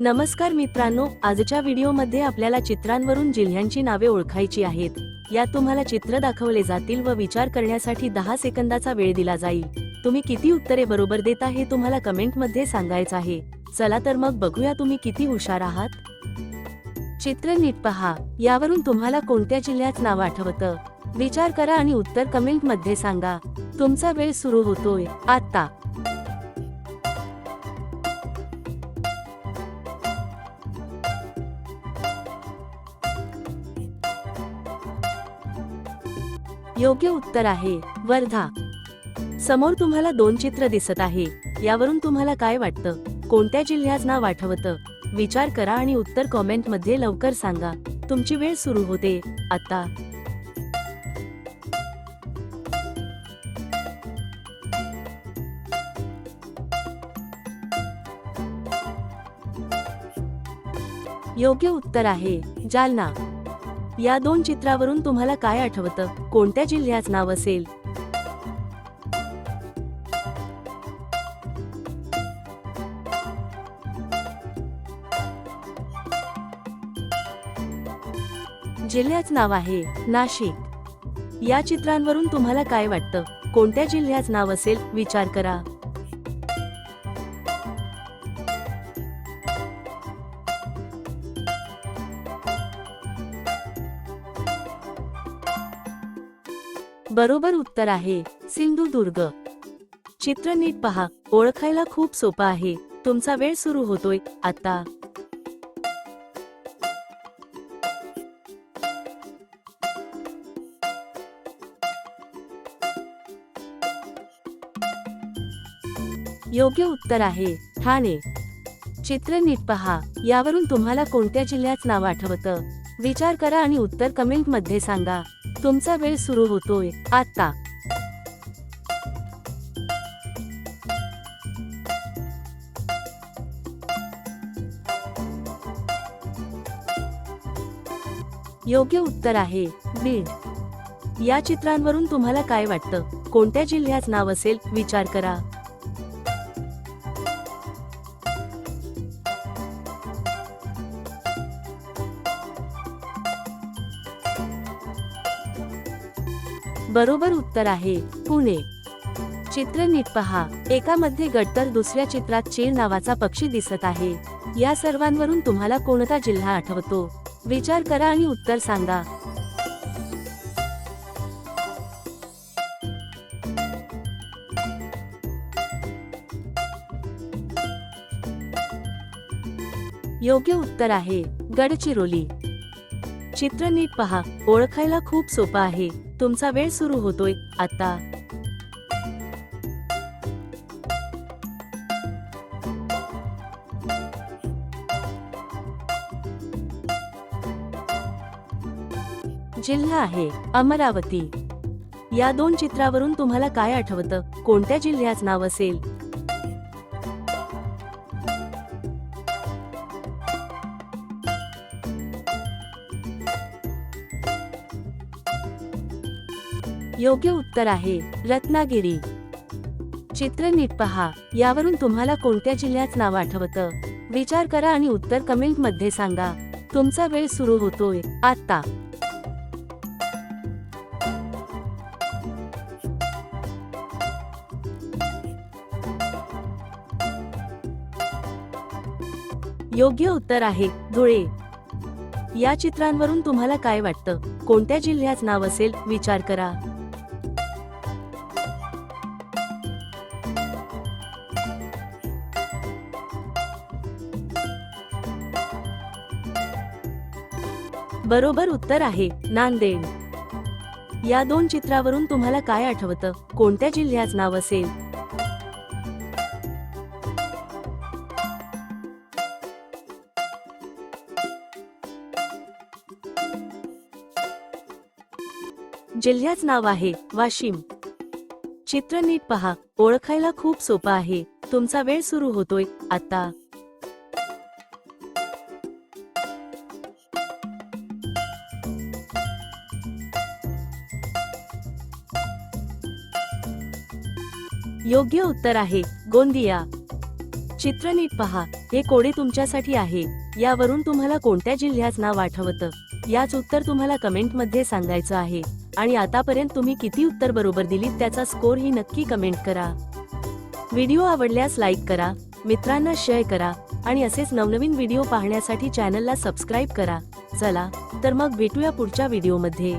नमस्कार मित्रांनो, आजच्या व्हिडिओमध्ये आपल्याला चित्रांवरून जिल्ह्यांची नावे ओळखायची आहेत। यात तुम्हाला चित्र दाखवले जातील व विचार करण्यासाठी 10 सेकंदाचा वेळ दिला जाईल। तुम्ही किती उत्तरे बरोबर देता हे तुम्हाला कमेंटमध्ये सांगायचं आहे। चला तर मग बघूया तुम्ही किती हुशार आहात। चित्र नीट पहा, यावरून तुम्हाला कोणत्या जिल्ह्याचं नाव आठवतं? विचार करा आणि उत्तर कमेंटमध्ये सांगा। तुमचा वेळ सुरू होतोय आता। योग्य उत्तर आहे वर्धा। समोर तुम्हाला 2 चित्र दिसत आहे, यावरून तुम्हाला काय वाटतं? कोणत्या जिल्ह्याचं नाव आठवतं? विचार करा आणि उत्तर कमेंट मध्ये लवकर सांगा। तुमची वेळ सुरू होते आता। योग्य उत्तर आहे जालना। या 2 चित्रावरून तुम्हाला काय आठवतं? कोणत्या जिल्ह्याचं नाव असेल? जिल्ह्याचं नाव आहे नाशिक। या चित्रांवरून तुम्हाला काय वाटतं? कोणत्या जिल्ह्याचं नाव असेल? विचार करा। बरोबर उत्तर आहे सिंधुदुर्ग। चित्र नीट पहा, ओळखायला खूप सोपं आहे। तुमचा वेळ सुरू होतोय आता। योग्य उत्तर आहे ठाणे। चित्र नीट पहा, यावरून तुम्हाला कोणत्या जिल्ह्याचं नाव आठवतं? विचार करा आणि उत्तर कमेंट मध्ये सांगा। तुमचा वेळ सुरू होतोय आता। योग्य उत्तर आहे बीड। या चित्रांवरून तुम्हाला काय वाटतं? कोणत्या जिल्ह्याचं नाव असेल? विचार करा। बरोबर उत्तर आहे पुणे। चित्र नीट पहा, एकामध्ये गट तर दुसऱ्या चित्रात चीर नावाचा पक्षी दिसत आहे। या सर्वांवरून तुम्हाला कोणता जिल्हा आठवतो? विचार करा आणि उत्तर सांगा। योग्य उत्तर आहे गडचिरोली। चित्र नीट पहा, ओळखायला खूप सोपं आहे। तुमचा वेळ सुरू होतोय आता। जिल्हा आहे अमरावती। या 2 चित्रावरून तुम्हाला काय आठवतं? कोणत्या जिल्ह्याचं नाव असेल? योग्य उत्तर आहे रत्नागिरी। चित्र नीट पहा, यावरून तुम्हाला कोणत्या जिल्ह्याचं नाव आठवतं? विचार करा आणि उत्तर कमेंट मध्ये सांगा। तुमचा वेळ सुरू होतोय आता। योग्य उत्तर आहे धुळे। या चित्रांवरून तुम्हाला काय वाटतं? कोणत्या जिल्ह्याचं नाव असेल? विचार करा। बरोबर उत्तर आहे नांदेड। या 2 चित्रावरून तुम्हाला काय आठवतं? कोणत्या जिल्ह्याचं नाव असेल? जिल्ह्याचं नाव आहे वाशिम। चित्र नीट पहा, ओळखायला खूप सोपं आहे। तुमचा वेळ सुरू होतोय आता। योग्य उत्तर आहे गोंदिया। चित्र नीट पहा, हे कोडे तुमच्यासाठी आहे. यावरून तुम्हाला कोणत्या जिल्ह्याचं नाव आठवतं याच उत्तर तुम्हाला कमेंट मध्ये सांगायचं आहे. आणि आतापर्यंत तुम्ही किती उत्तर बरोबर दिलीत त्याचा स्कोर ही नक्की कमेंट करा. व्हिडिओ आवडल्यास लाईक करा, मित्रांना शेअर करा आणि असेच नवनवीन व्हिडिओ पाहण्यासाठी चॅनलला सबस्क्राईब करा. चला तर मग भेटूया पुढच्या व्हिडिओमध्ये.